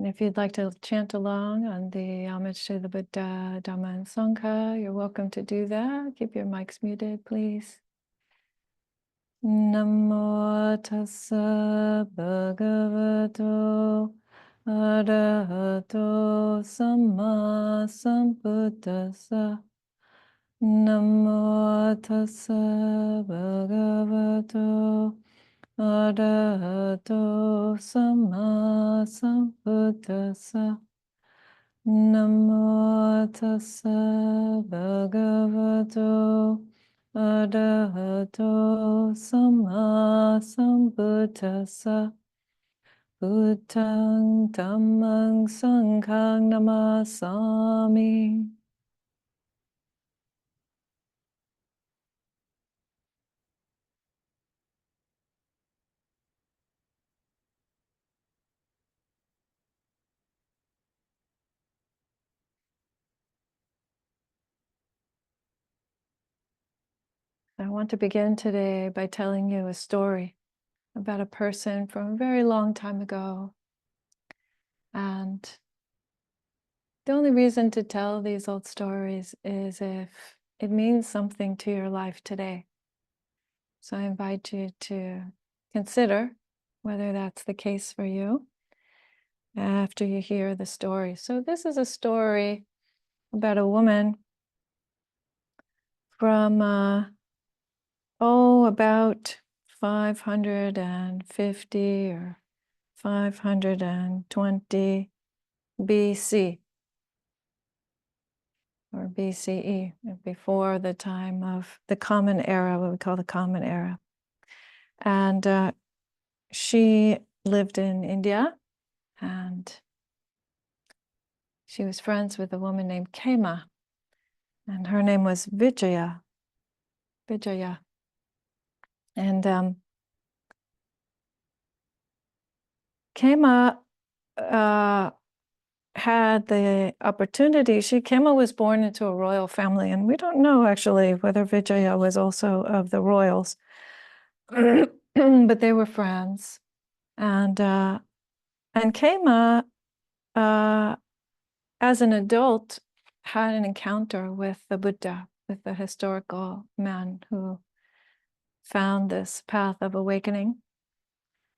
And if you'd like to chant along on the homage to the Buddha, Dhamma, and Sangha, you're welcome to do that. Keep your mics muted, please. Namo tassa bhagavato arahato samma sambuddhassa. Namo tassa bhagavato arahato samma sambuddhassa. Namo tassa bhagavato arahato samma sambuddhassa. Buddhang dhammang sanghang namasami. I want to begin today by telling you a story about a person from a very long time ago. And the only reason to tell these old stories is if it means something to your life today. So I invite you to consider whether that's the case for you after you hear the story. So this is a story about a woman from about 550 or 520 BC or BCE, before the time of the Common Era, what we call the Common Era. And she lived in India, and she was friends with a woman named Kema, and her name was Vijaya. And Kema had the opportunity. Kema was born into a royal family, and we don't know actually whether Vijaya was also of the royals, but they were friends. And Kema, as an adult, had an encounter with the Buddha, with the historical man who found this path of awakening.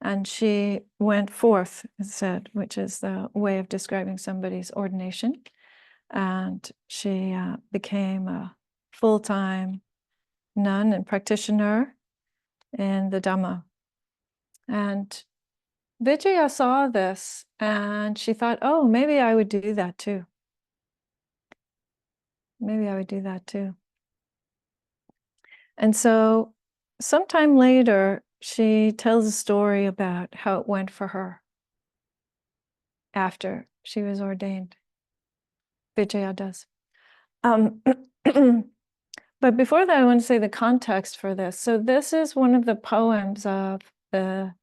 And she went forth, it said, which is the way of describing somebody's ordination. And she became a full-time nun and practitioner in the Dhamma. And Vijaya saw this and she thought, oh, maybe I would do that too. Maybe I would do that too. And so sometime later, she tells a story about how it went for her after she was ordained. Vijaya does. But before that, I want to say the context for this. So this is one of the poems of the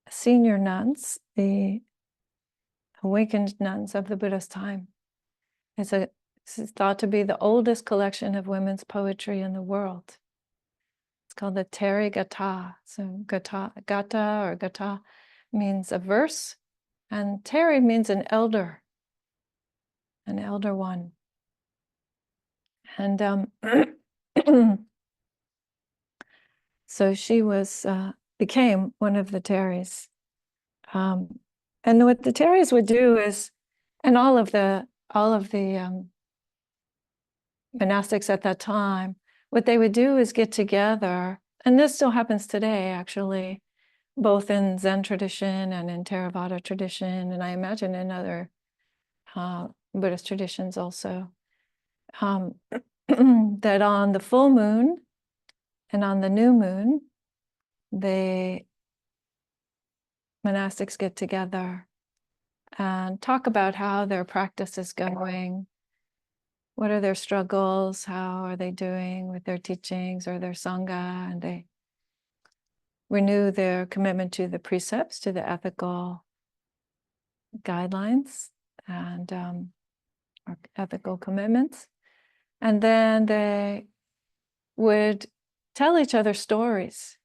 senior nuns, the awakened nuns of the Buddha's time. This is thought to be the oldest collection of women's poetry in the world. It's called the Gata. So gata or gata means a verse, and Teri means an elder one. And so she became one of the Teris. And what the Teris would do is, and all of the monastics at that time, what they would do is get together, and this still happens today, actually, both in Zen tradition and in Theravada tradition, and I imagine in other Buddhist traditions also, that on the full moon and on the new moon, the monastics get together and talk about how their practice is going. What are their struggles? How are they doing with their teachings or their sangha? And they renew their commitment to the precepts, to the ethical guidelines and or ethical commitments. And then they would tell each other stories.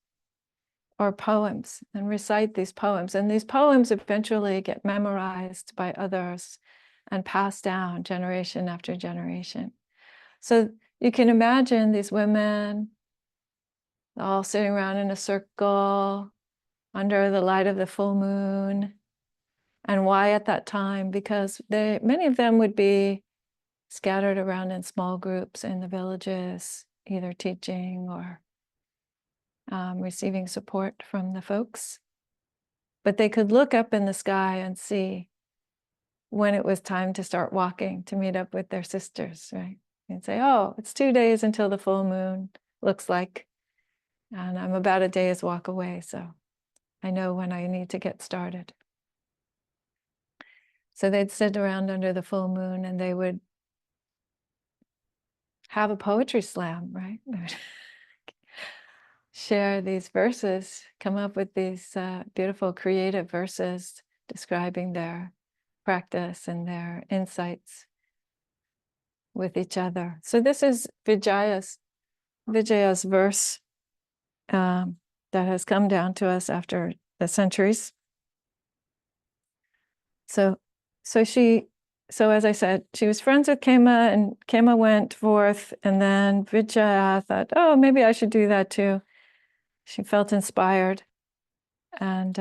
or poems and recite these poems. And these poems eventually get memorized by others and passed down generation after generation. So you can imagine these women all sitting around in a circle under the light of the full moon. And why at that time? Because many of them would be scattered around in small groups in the villages, either teaching or receiving support from the folks. But they could look up in the sky and see when it was time to start walking to meet up with their sisters, right? And say, oh, it's 2 days until the full moon, looks like, and I'm about a day's walk away, so I know when I need to get started. So they'd sit around under the full moon and they would have a poetry slam, right? They would share these verses, come up with these beautiful creative verses describing their practice and their insights with each other. So this is Vijaya's verse that has come down to us after the centuries. So as I said, she was friends with Khema, and Khema went forth, and then Vijaya thought, oh, maybe I should do that too. She felt inspired, and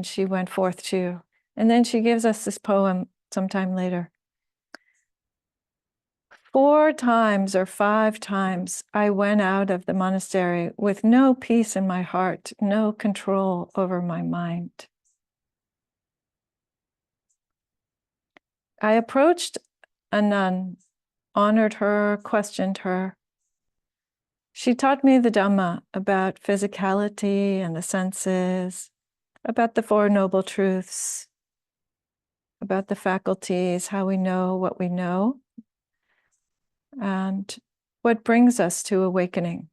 she went forth too. And then she gives us this poem sometime later. 4 times or 5 times I went out of the monastery with no peace in my heart, no control over my mind. I approached a nun, honored her, questioned her. She taught me the Dhamma about physicality and the senses, about the 4 noble truths, about the faculties, how we know what we know, and what brings us to awakening.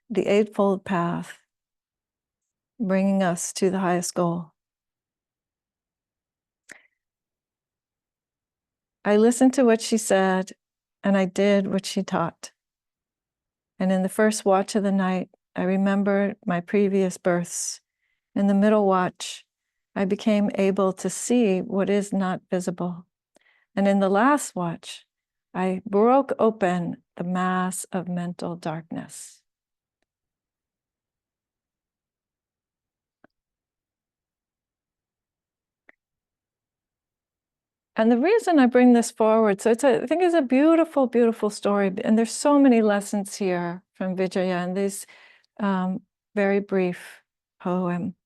The Eightfold Path, bringing us to the highest goal. I listened to what she said, and I did what she taught. And in the first watch of the night, I remembered my previous births. In the middle watch, I became able to see what is not visible. And in the last watch, I broke open the mass of mental darkness. And the reason I bring this forward, so I think it's a beautiful, beautiful story. And there's so many lessons here from Vijaya in this very brief poem.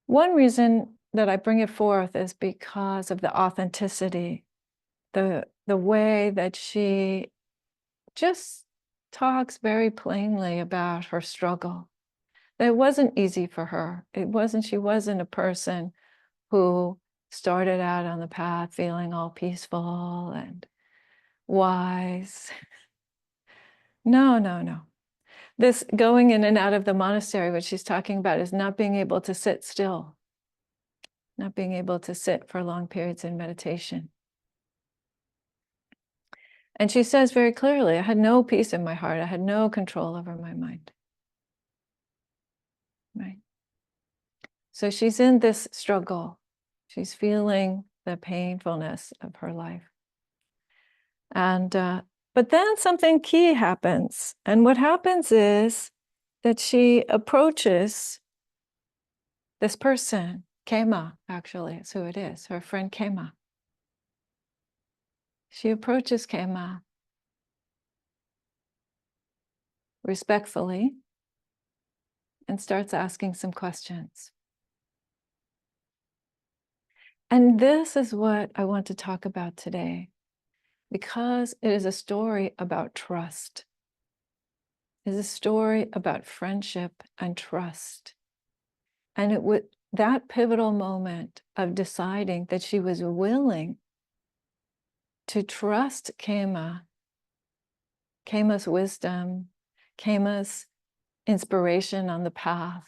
One reason that I bring it forth is because of the authenticity, the way that she just talks very plainly about her struggle. That it wasn't easy for her. She wasn't a person who started out on the path feeling all peaceful and wise. No. This going in and out of the monastery, what she's talking about, is not being able to sit still, not being able to sit for long periods in meditation. And she says very clearly, I had no peace in my heart. I had no control over my mind. Right? So she's in this struggle. She's feeling the painfulness of her life. And but then something key happens. And what happens is that she approaches this person, Khema, actually, is who it is, her friend Khema. She approaches Khema respectfully and starts asking some questions. And this is what I want to talk about today, because it is a story about trust. It is a story about friendship and trust. And it would that pivotal moment of deciding that she was willing to trust Khema's wisdom, Khema's inspiration on the path,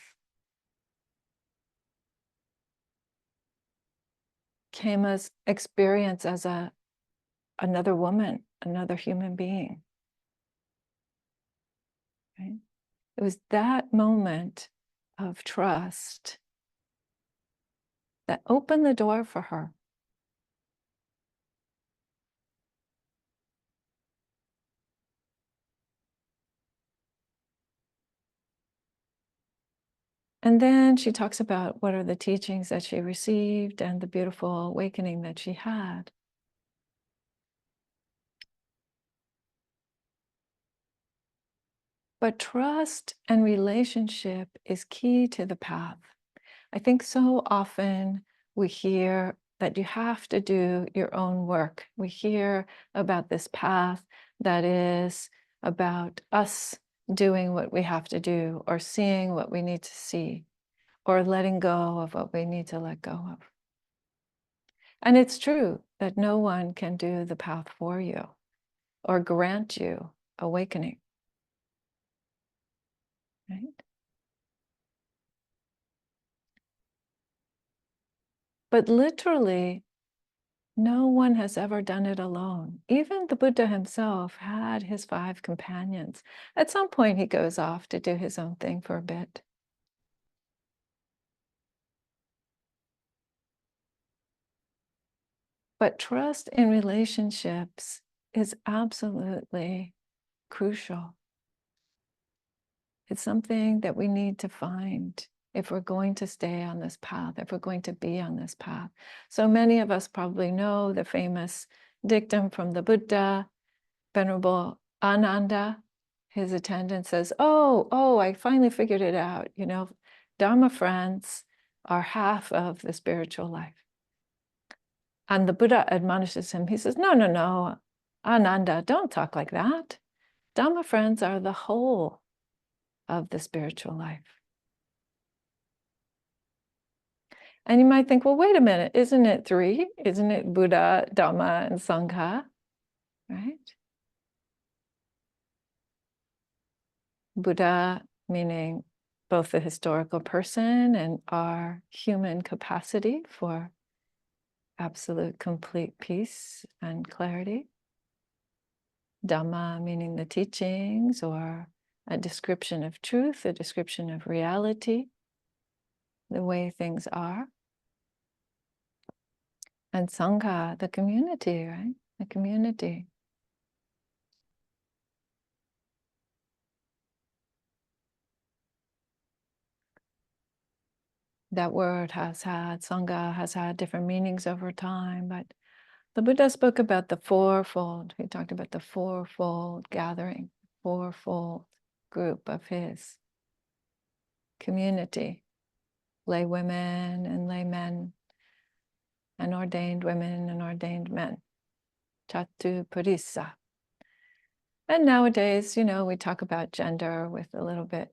Khema's experience as another woman, another human being. right? It was that moment of trust that opened the door for her. And then she talks about what are the teachings that she received and the beautiful awakening that she had. But trust and relationship is key to the path. I think so often we hear that you have to do your own work. We hear about this path that is about us doing what we have to do, or seeing what we need to see, or letting go of what we need to let go of. And it's true that no one can do the path for you or grant you awakening, right? But literally, no one has ever done it alone. Even the Buddha himself had his 5 companions. At some point, he goes off to do his own thing for a bit. But trust in relationships is absolutely crucial. It's something that we need to find if we're going to stay on this path, if we're going to be on this path. So many of us probably know the famous dictum from the Buddha. Venerable Ananda, his attendant, says, oh, I finally figured it out. You know, Dharma friends are half of the spiritual life. And the Buddha admonishes him. He says, no, Ananda, don't talk like that. Dharma friends are the whole of the spiritual life. And you might think, well, wait a minute, isn't it 3? Isn't it Buddha, Dhamma, and Sangha, right? Buddha meaning both the historical person and our human capacity for absolute complete peace and clarity. Dhamma meaning the teachings or a description of truth, a description of reality, the way things are. And Sangha, the community, right? The community. That word Sangha has had different meanings over time, but the Buddha spoke about the fourfold. He talked about the fourfold gathering, fourfold group of his community, lay women and lay men, and ordained women and ordained men, Chatu Purisa. And nowadays, you know, we talk about gender with a little bit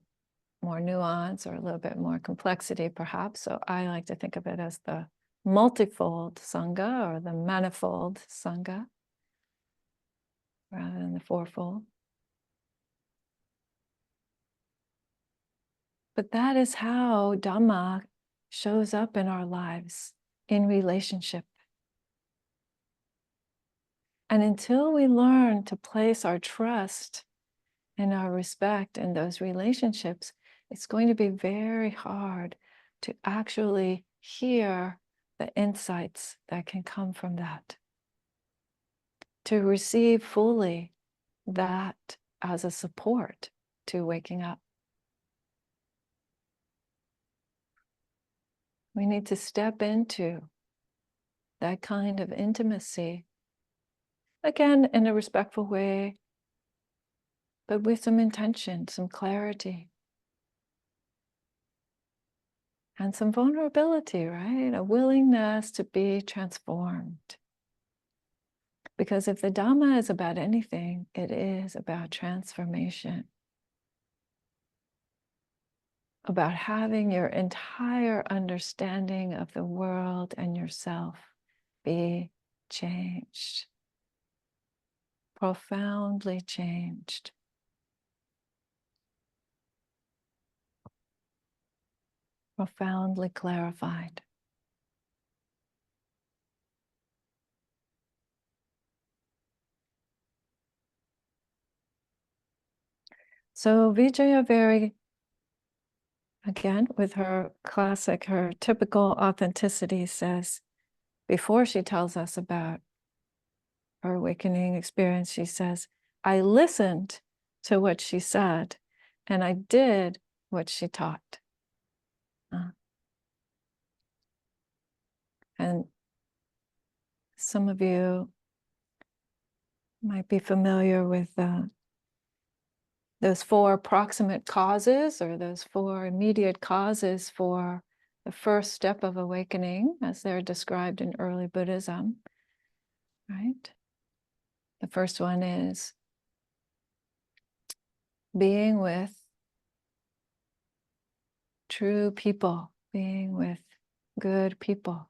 more nuance or a little bit more complexity, perhaps. So I like to think of it as the multifold Sangha or the manifold Sangha rather than the fourfold. But that is how Dhamma shows up in our lives in relationship. And until we learn to place our trust and our respect in those relationships, it's going to be very hard to actually hear the insights that can come from that, to receive fully that as a support to waking up. We need to step into that kind of intimacy, again, in a respectful way, but with some intention, some clarity, and some vulnerability, right? A willingness to be transformed. Because if the Dhamma is about anything, it is about transformation, about having your entire understanding of the world and yourself be changed, profoundly changed. Profoundly clarified. So Vijaya again, with her classic, her typical authenticity, says, before she tells us about her awakening experience, she says, I listened to what she said and I did what she taught. And some of you might be familiar with those 4 proximate causes, or those 4 immediate causes for the first step of awakening, as they're described in early Buddhism, right? The first one is being with true people, being with good people.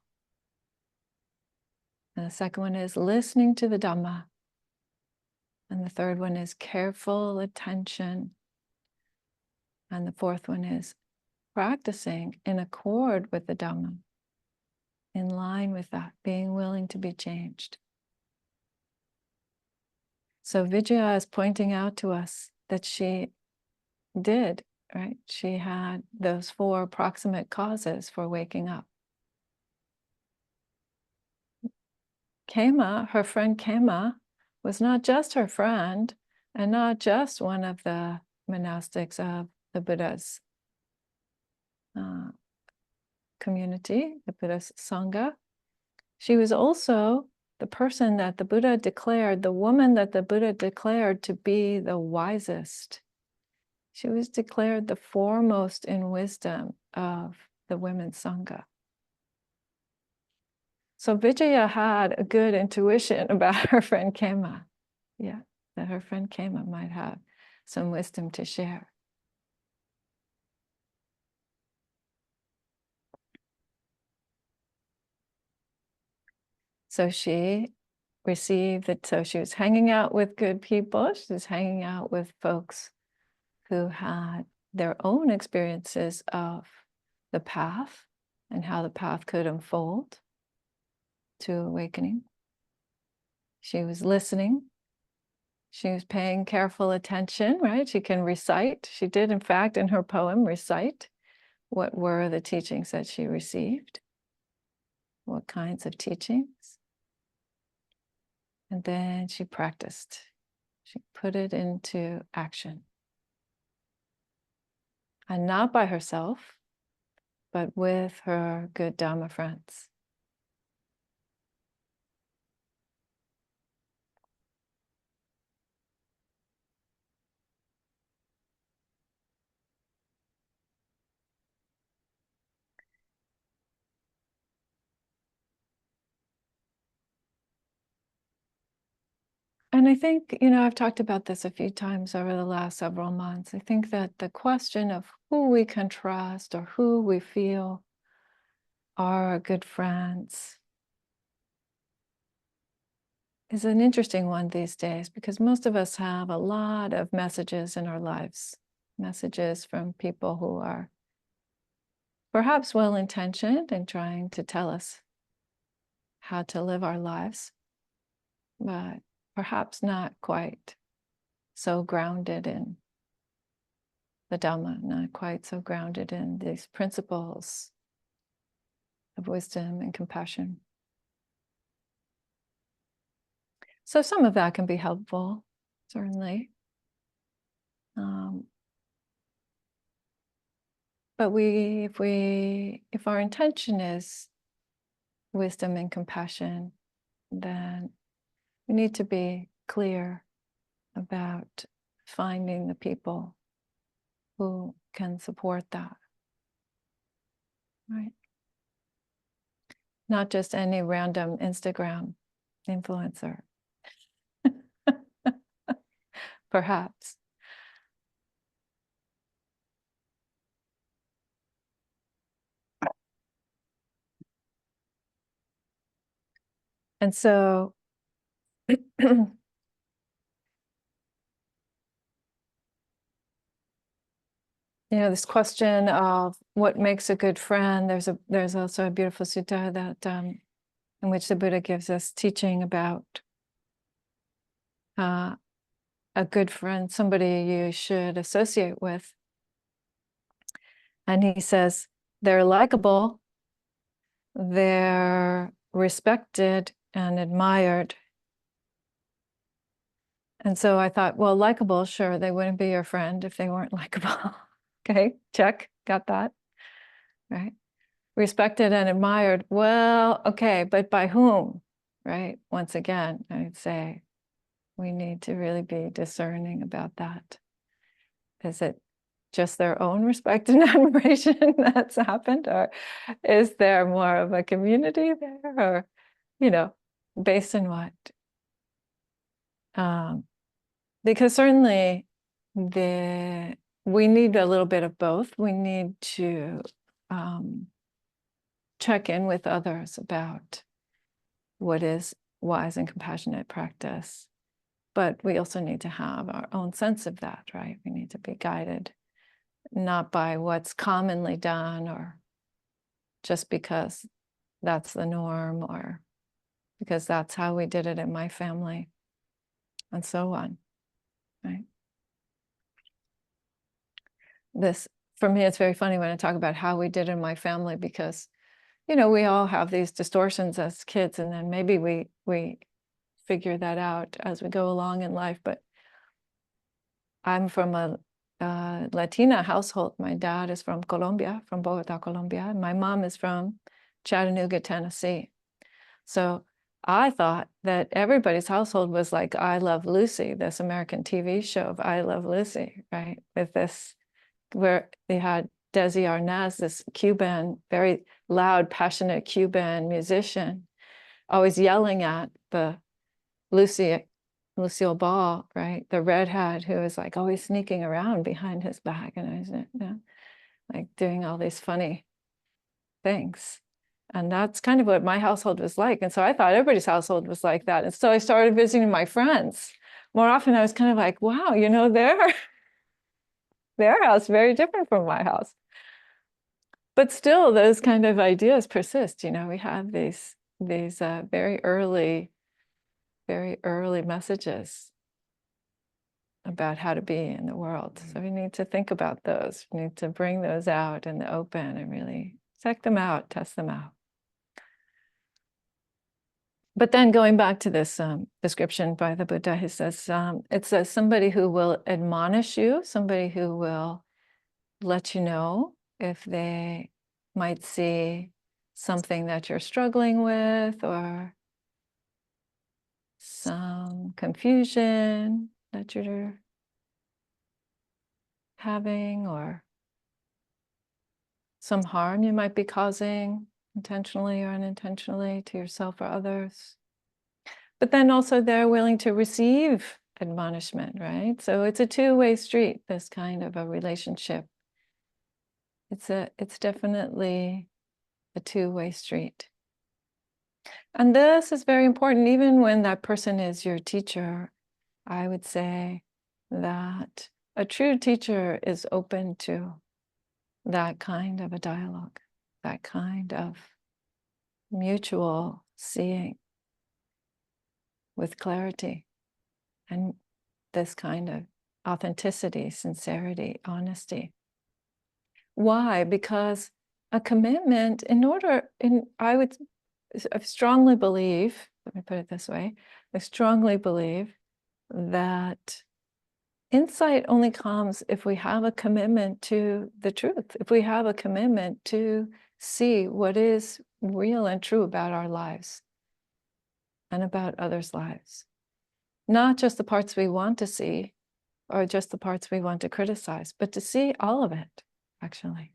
And the second one is listening to the Dhamma. And the third one is careful attention. And the fourth one is practicing in accord with the Dhamma, in line with that, being willing to be changed. So Vijaya is pointing out to us that she did, right? She had those 4 proximate causes for waking up. Kema, her friend Kema, was not just her friend and not just one of the monastics of the Buddha's community, the Buddhist Sangha. She was also the person that the Buddha declared, the woman that the Buddha declared to be the wisest. She was declared the foremost in wisdom of the women's Sangha. So Vijaya had a good intuition about her friend Kema. Yeah, that her friend Kema might have some wisdom to share. So she received it. So she was hanging out with good people. She was hanging out with folks who had their own experiences of the path and how the path could unfold to awakening. She was listening. She was paying careful attention, right? She can recite. She did, in fact, in her poem, recite what were the teachings that she received, what kinds of teachings. And then she practiced. She put it into action. And not by herself, but with her good Dhamma friends. And I think, I've talked about this a few times over the last several months. I think that the question of who we can trust or who we feel are our good friends is an interesting one these days, because most of us have a lot of messages in our lives, messages from people who are perhaps well-intentioned and trying to tell us how to live our lives, but perhaps not quite so grounded in the Dhamma, not quite so grounded in these principles of wisdom and compassion. So some of that can be helpful, certainly. But if our intention is wisdom and compassion, then we need to be clear about finding the people who can support that, right? Not just any random Instagram influencer, perhaps. And so, this question of what makes a good friend, there's also a beautiful sutta that in which the Buddha gives us teaching about a good friend, somebody you should associate with. And he says, they're likable, they're respected and admired. And so I thought, well, likable, sure, they wouldn't be your friend if they weren't likable. Okay, check, got that, right? Respected and admired, well, okay, but by whom, right? Once again, I'd say we need to really be discerning about that. Is it just their own respect and admiration that's happened, or is there more of a community there, or, you know, based on what? Because certainly we need a little bit of both. We need to check in with others about what is wise and compassionate practice. But we also need to have our own sense of that, right? We need to be guided not by what's commonly done or just because that's the norm or because that's how we did it in my family and so on, right? This, for me, it's very funny when I talk about how we did in my family because, you know, we all have these distortions as kids and then maybe we figure that out as we go along in life. But I'm from a Latina household. My dad is from Colombia, from Bogota, Colombia. And my mom is from Chattanooga, Tennessee. So I thought that everybody's household was like I Love Lucy, this American TV show of I Love Lucy, right? With this, where they had Desi Arnaz, this Cuban, very loud, passionate Cuban musician, always yelling at the Lucille Ball, right? The redhead who was like always sneaking around behind his back and I was, you know, like doing all these funny things. And that's kind of what my household was like. And so I thought everybody's household was like that. And so I started visiting my friends. More often I was kind of like, wow, you know, their house very different from my house. But still those kind of ideas persist. You know, we have these very early messages about how to be in the world. So we need to think about those. We need to bring those out in the open and really check them out, test them out. But then going back to this description by the Buddha, he says, it says somebody who will admonish you, somebody who will let you know if they might see something that you're struggling with or some confusion that you're having or some harm you might be causing intentionally or unintentionally to yourself or others. But then also they're willing to receive admonishment, right? So it's a two-way street, this kind of a relationship. It's definitely a two-way street. And this is very important, even when that person is your teacher. I would say that a true teacher is open to that kind of a dialogue, that kind of mutual seeing with clarity and this kind of authenticity, sincerity, honesty. Why? Because a commitment, I strongly believe, let me put it this way, I strongly believe that insight only comes if we have a commitment to the truth, if we have a commitment to see what is real and true about our lives and about others' lives. Not just the parts we want to see or just the parts we want to criticize, but to see all of it, actually.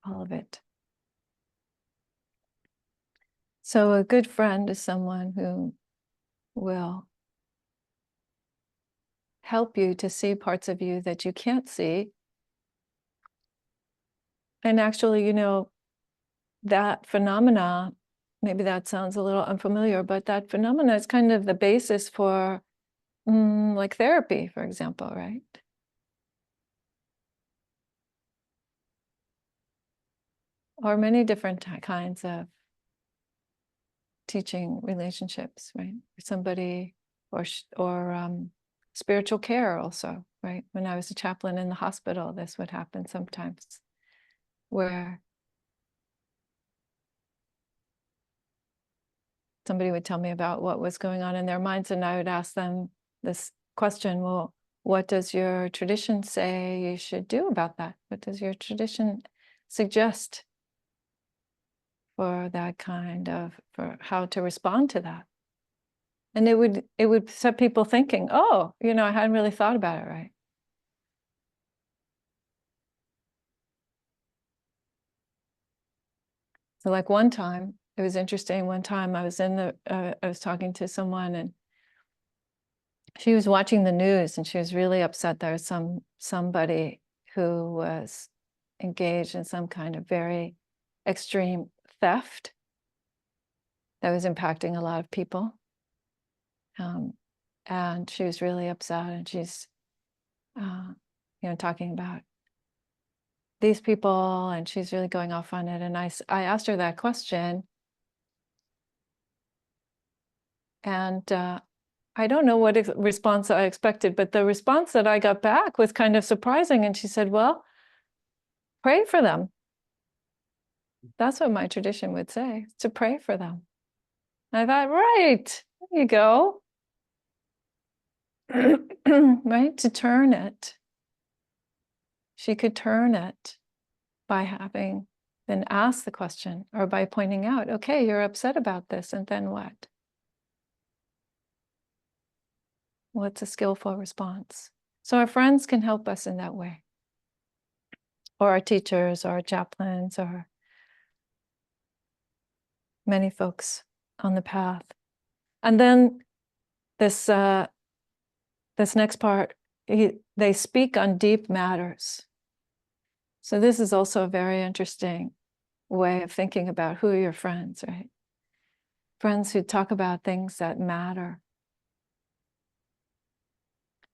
All of it. So a good friend is someone who will help you to see parts of you that you can't see. And actually, you know, that phenomena, maybe that sounds a little unfamiliar, but that phenomena is kind of the basis for like therapy, for example, right? Or many different kinds of teaching relationships, right? Somebody or spiritual care also, right? When I was a chaplain in the hospital, this would happen sometimes, where somebody would tell me about what was going on in their minds, and I would ask them this question, well, what does your tradition say you should do about that? What does your tradition suggest for that for how to respond to that? And it would set people thinking, oh, I hadn't really thought about it, right? So like one time, it was interesting, one time I was I was talking to someone, and she was watching the news, and she was really upset. There was somebody who was engaged in some kind of very extreme theft that was impacting a lot of people. And she was really upset, and she's, talking about these people, and she's really going off on it. And I asked her that question, and I don't know what response I expected, but the response that I got back was kind of surprising. And she said, well, pray for them. That's what my tradition would say, to pray for them. And I thought, right, there you go. Right, to turn it. She could turn it by having then asked the question, or by pointing out, okay, you're upset about this, and then what? What's a skillful response? So our friends can help us in that way, or our teachers, or our chaplains, or many folks on the path. And then this next part, they speak on deep matters. So this is also a very interesting way of thinking about who are your friends, right? Friends who talk about things that matter.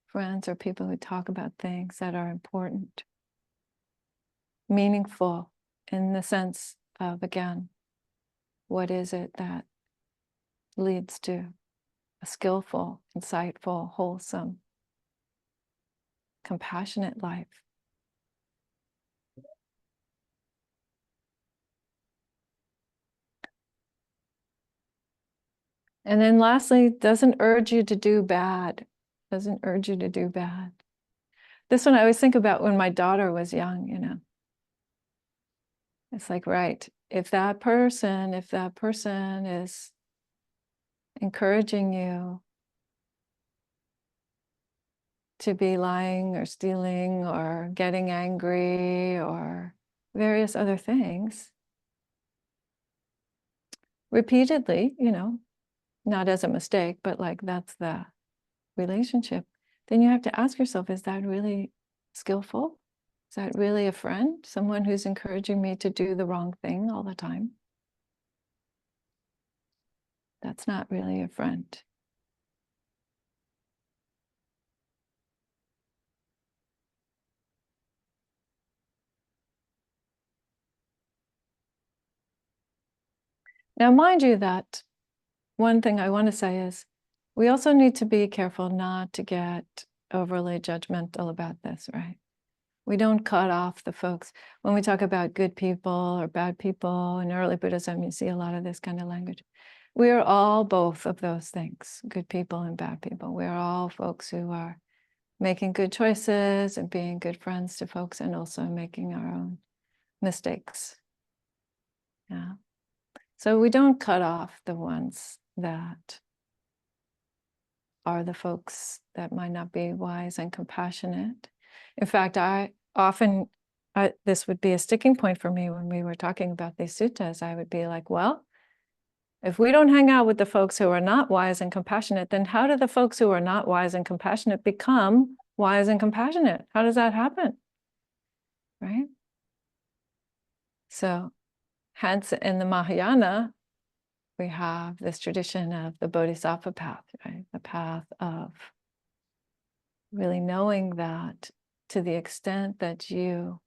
Friends are people who talk about things that are important, meaningful, in the sense of, again, what is it that leads to a skillful, insightful, wholesome, compassionate life? And then lastly, doesn't urge you to do bad. Doesn't urge you to do bad. This one I always think about when my daughter was young, It's like, right, if that person is encouraging you to be lying or stealing or getting angry or various other things repeatedly, not as a mistake, but like that's the relationship, then you have to ask yourself, is that really skillful? Is that really a friend? Someone who's encouraging me to do the wrong thing all the time? That's not really a friend. Now, mind you that one thing I want to say is we also need to be careful not to get overly judgmental about this, right? We don't cut off the folks. When we talk about good people or bad people in early Buddhism, you see a lot of this kind of language. We are all both of those things, good people and bad people. We are all folks who are making good choices and being good friends to folks, and also making our own mistakes. Yeah. So we don't cut off the ones that are the folks that might not be wise and compassionate. In fact, this would be a sticking point for me when we were talking about these suttas. I would be like, well, if we don't hang out with the folks who are not wise and compassionate, then how do the folks who are not wise and compassionate become wise and compassionate? How does that happen? Right? So, hence in the Mahayana, we have this tradition of the Bodhisattva path, right? The path of really knowing that to the extent that you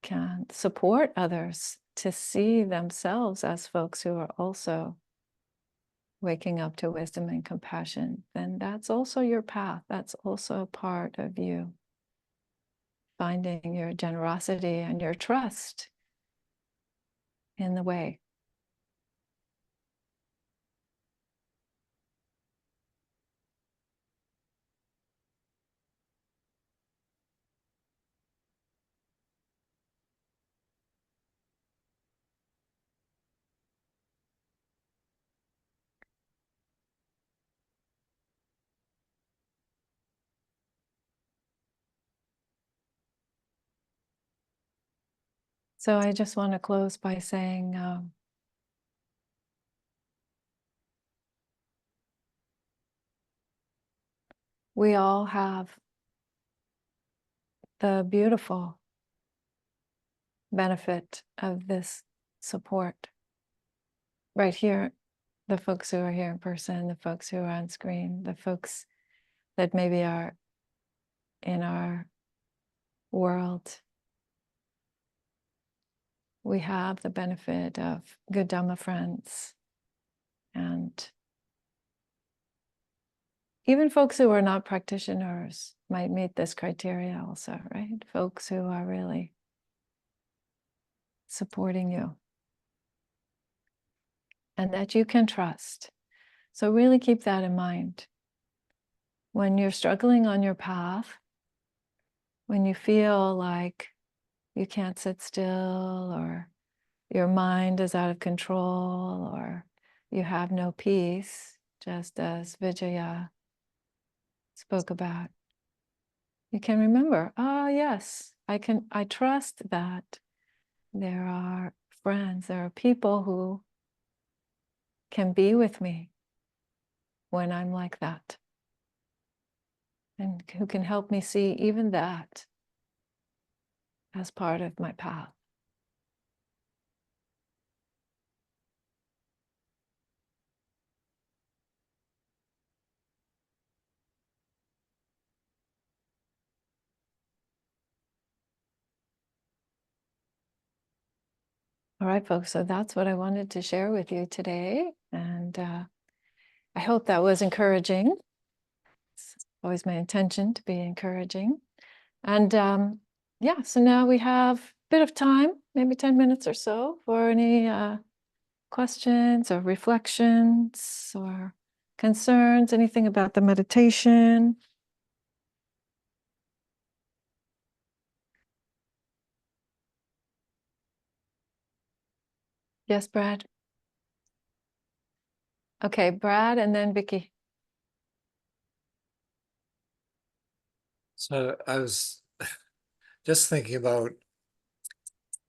can support others to see themselves as folks who are also waking up to wisdom and compassion, then that's also your path. That's also a part of you finding your generosity and your trust in the way. So I just want to close by saying, we all have the beautiful benefit of this support right here. The folks who are here in person, the folks who are on screen, the folks that maybe are in our world. We have the benefit of good Dhamma friends, and even folks who are not practitioners might meet this criteria also, right? Folks who are really supporting you and that you can trust. So really keep that in mind. When you're struggling on your path, when you feel like you can't sit still, or your mind is out of control, or you have no peace, just as Vijaya spoke about, you can remember, yes, I trust that there are friends, there are people who can be with me when I'm like that, and who can help me see even that as part of my path. All right, folks, so that's what I wanted to share with you today. And I hope that was encouraging. It's always my intention to be encouraging. And yeah, so now we have a bit of time, maybe 10 minutes or so, for any questions or reflections or concerns, anything about the meditation. Yes, Brad? Okay, Brad and then Vicky. So I was just thinking about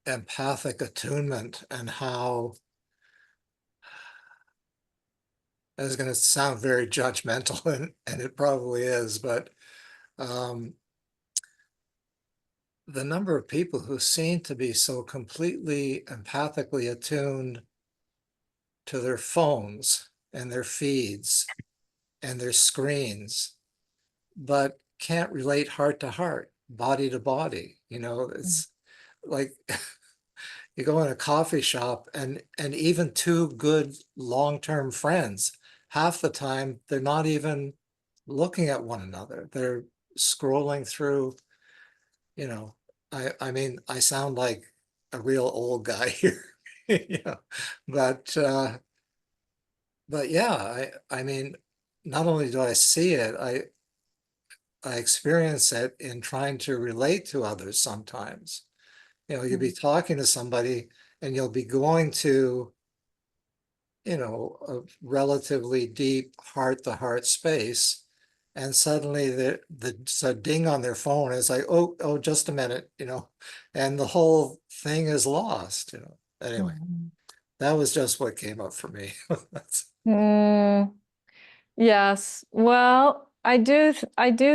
empathic attunement and how, it's going to sound very judgmental, and it probably is, but the number of people who seem to be so completely empathically attuned to their phones and their feeds and their screens, but can't relate heart to heart, body to body. It's like you go in a coffee shop, and even two good long-term friends, half the time they're not even looking at one another. They're scrolling through, I mean, I sound like a real old guy here, but yeah, I mean, not only do I see it, I experience it in trying to relate to others sometimes. You'll be talking to somebody and you'll be going to, a relatively deep heart-to-heart space, and suddenly the ding on their phone is like, oh, just a minute, and the whole thing is lost. Anyway, that was just what came up for me. Yes. Well, I do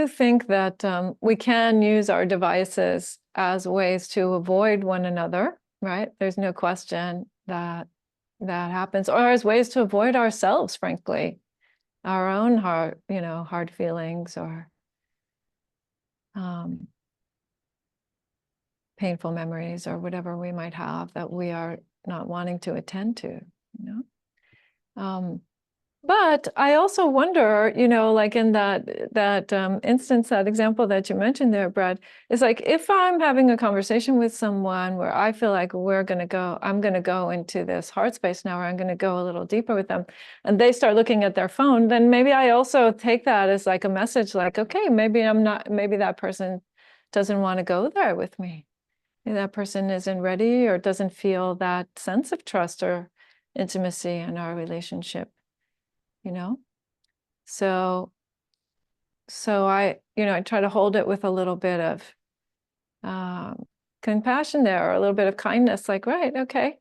think that we can use our devices as ways to avoid one another, right? There's no question that that happens, or as ways to avoid ourselves, frankly, our own hard feelings or painful memories or whatever we might have that we are not wanting to attend to, But I also wonder, like in that instance, that example that you mentioned there, Brad, is like if I'm having a conversation with someone where I feel like I'm going to go into this heart space now, or I'm going to go a little deeper with them, and they start looking at their phone, then maybe I also take that as like a message, like, okay, maybe that person doesn't want to go there with me. Maybe that person isn't ready or doesn't feel that sense of trust or intimacy in our relationship, you know? So I try to hold it with a little bit of compassion there, or a little bit of kindness, like, right, okay.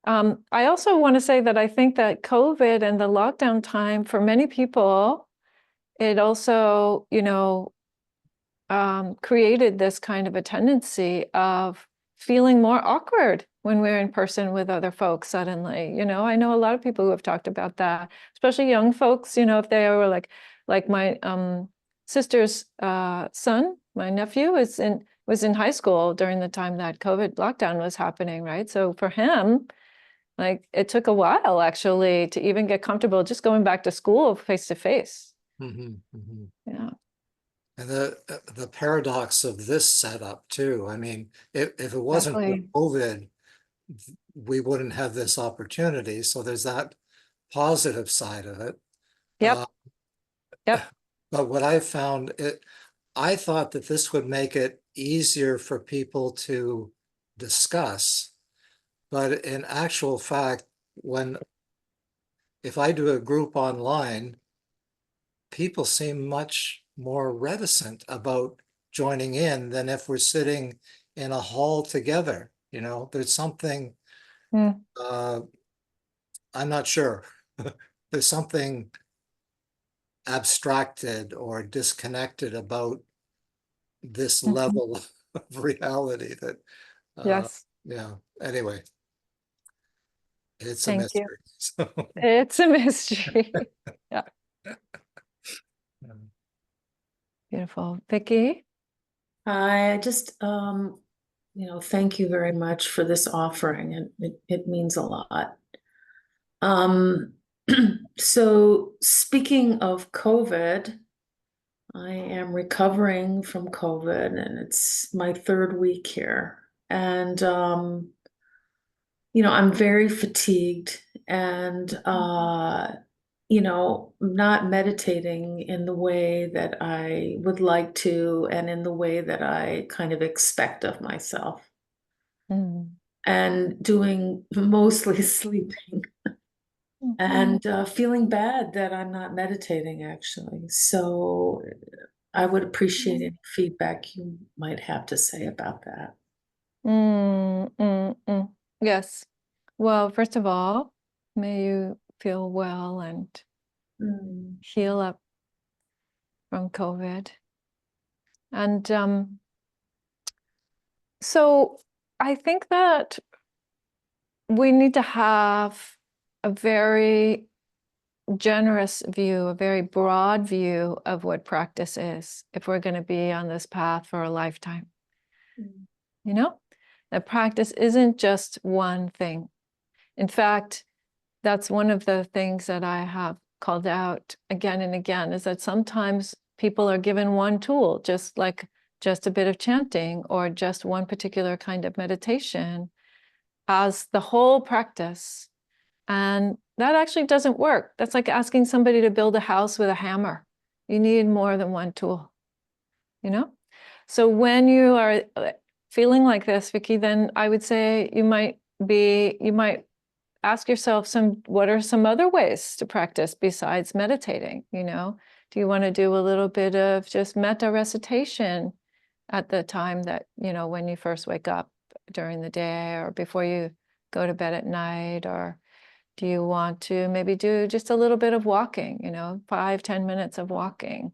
I also want to say that I think that COVID and the lockdown time for many people, it also, created this kind of a tendency of feeling more awkward when we're in person with other folks suddenly. I know a lot of people who have talked about that, especially young folks, if they were like my sister's son, my nephew was in high school during the time that COVID lockdown was happening, right? So for him, like it took a while actually to even get comfortable just going back to school face to face. Yeah. And the paradox of this setup too. I mean, if it wasn't for Exactly. COVID, we wouldn't have this opportunity. So there's that positive side of it. Yep. Uh, Yep. but what I found, I thought that this would make it easier for people to discuss. But in actual fact, if I do a group online, people seem much more reticent about joining in than if we're sitting in a hall together. There's something, Mm. I'm not sure. There's something abstracted or disconnected about this Mhm. level of reality that, uh, Yes. yeah, anyway, it's a Thank you. mystery. So, It's a mystery. Yeah. Beautiful. Vicky? I just, thank you very much for this offering, and it means a lot. Um, so speaking of COVID, I am recovering from COVID, and it's my third week here. And, I'm very fatigued and, not meditating in the way that I would like to, and in the way that I kind of expect of myself, Mm. and doing mostly sleeping Mhm. and feeling bad that I'm not meditating actually. So I would appreciate any feedback you might have to say about that. Yes. Well, first of all, may you feel well and Mm. heal up from COVID. And so I think that we need to have a very generous view, a very broad view of what practice is if we're going to be on this path for a lifetime. Mm. That practice isn't just one thing. In fact, that's one of the things that I have called out again and again, is that sometimes people are given one tool, just like just a bit of chanting or just one particular kind of meditation as the whole practice. And that actually doesn't work. That's like asking somebody to build a house with a hammer. You need more than one tool, you know? So when you are feeling like this, Vicky, then I would say you might ask yourself what are some other ways to practice besides meditating? Do you want to do a little bit of just metta recitation at the time that, when you first wake up during the day or before you go to bed at night? Or do you want to maybe do just a little bit of walking, 5-10 minutes of walking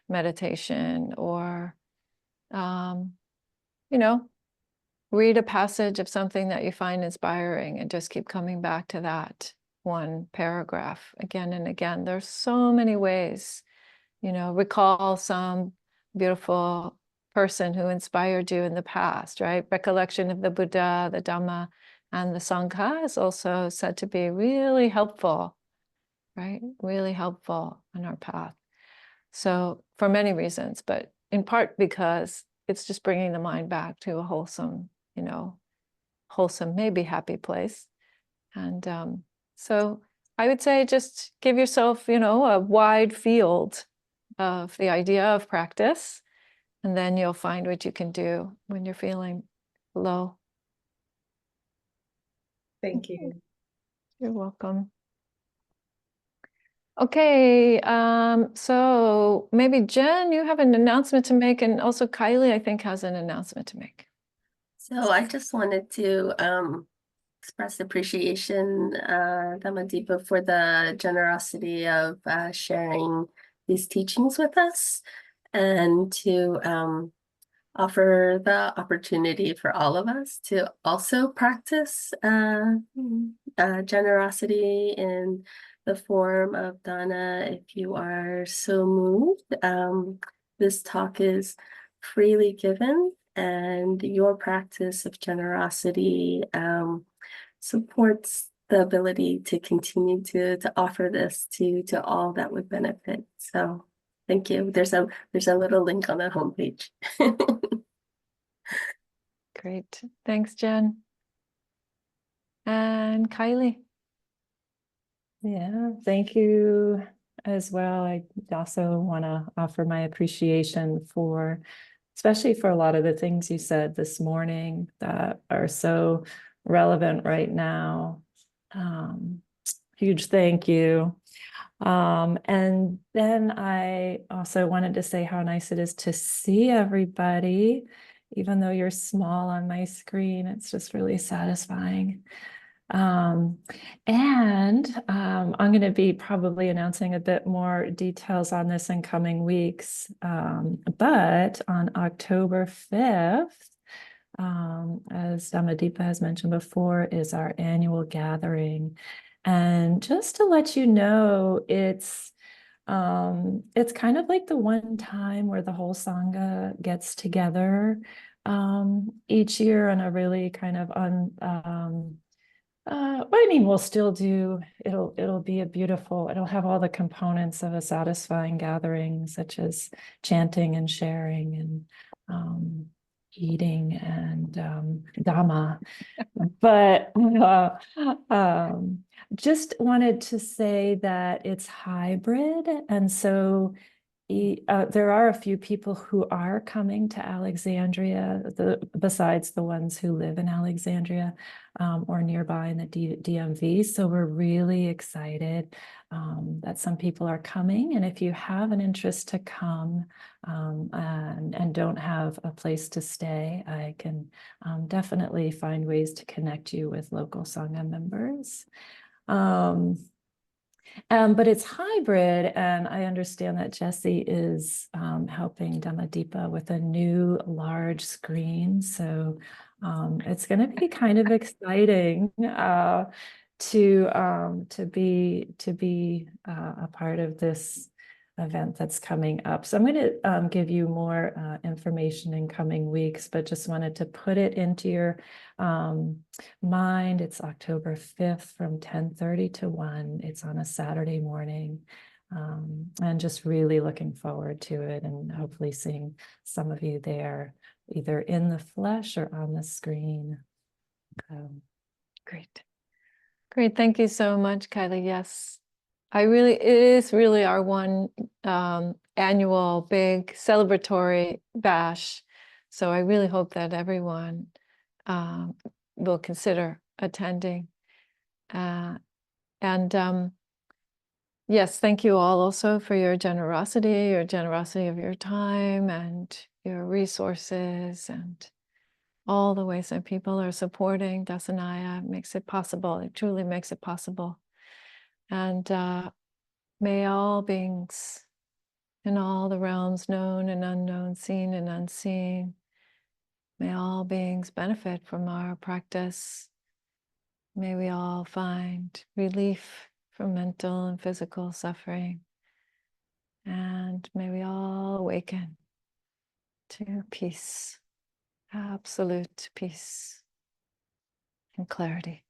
meditation? Or, um, you know, read a passage of something that you find inspiring and just keep coming back to that one paragraph again and again. There's so many ways, recall some beautiful person who inspired you in the past, right? Recollection of the Buddha, the Dhamma, and the Sangha is also said to be really helpful right? Really helpful on our path. So for many reasons, but in part because it's just bringing the mind back to a wholesome, wholesome, maybe happy place. And so I would say just give yourself, a wide field of the idea of practice, and then you'll find what you can do when you're feeling low. Thank you. You're welcome. Okay, so maybe Jen, you have an announcement to make, and also Kylie, I think, has an announcement to make. So I just wanted to express appreciation, Dhammadipa, for the generosity of sharing these teachings with us, and to offer the opportunity for all of us to also practice generosity in the form of dana if you are so moved. This talk is freely given, and your practice of generosity supports the ability to continue to offer this to all that would benefit. So thank you. There's a little link on the homepage. Great. Thanks, Jen. And Kylie. Yeah, thank you as well. I also want to offer my appreciation for, especially for a lot of the things you said this morning that are so relevant right now. Huge thank you. And then I also wanted to say how nice it is to see everybody, even though you're small on my screen. It's just really satisfying. I'm going to be probably announcing a bit more details on this in coming weeks. But on October 5th, as Dhammadipa has mentioned before, is our annual gathering. And just to let you know, it's kind of like the one time where the whole Sangha gets together each year on a really kind of I mean, we'll still do, it'll be it'll have all the components of a satisfying gathering, such as chanting and sharing and eating and Dhamma. But just wanted to say that it's hybrid. And so there are a few people who are coming to Alexandria, besides the ones who live in Alexandria or nearby in the DMV. So we're really excited that some people are coming. And if you have an interest to come and don't have a place to stay, I can definitely find ways to connect you with local Sangha members. But it's hybrid, and I understand that Jesse is helping Dhammadipa with a new large screen. So it's going to be kind of exciting to be a part of this event that's coming up. So I'm going to give you more information in coming weeks, but just wanted to put it into your mind. It's October 5th from 10:30 to 1. It's on a Saturday morning. And just really looking forward to it, and hopefully seeing some of you there, either in the flesh or on the screen. Great. Great. Thank you so much, Kylie. Yes. It is really our one annual big celebratory bash. So I really hope that everyone will consider attending. Yes, thank you all also for your generosity of your time and your resources, and all the ways that people are supporting Dassanaya. Makes it possible. It truly makes it possible. And may all beings in all the realms, known and unknown, seen and unseen, may all beings benefit from our practice. May we all find relief from mental and physical suffering. And may we all awaken to peace, absolute peace and clarity.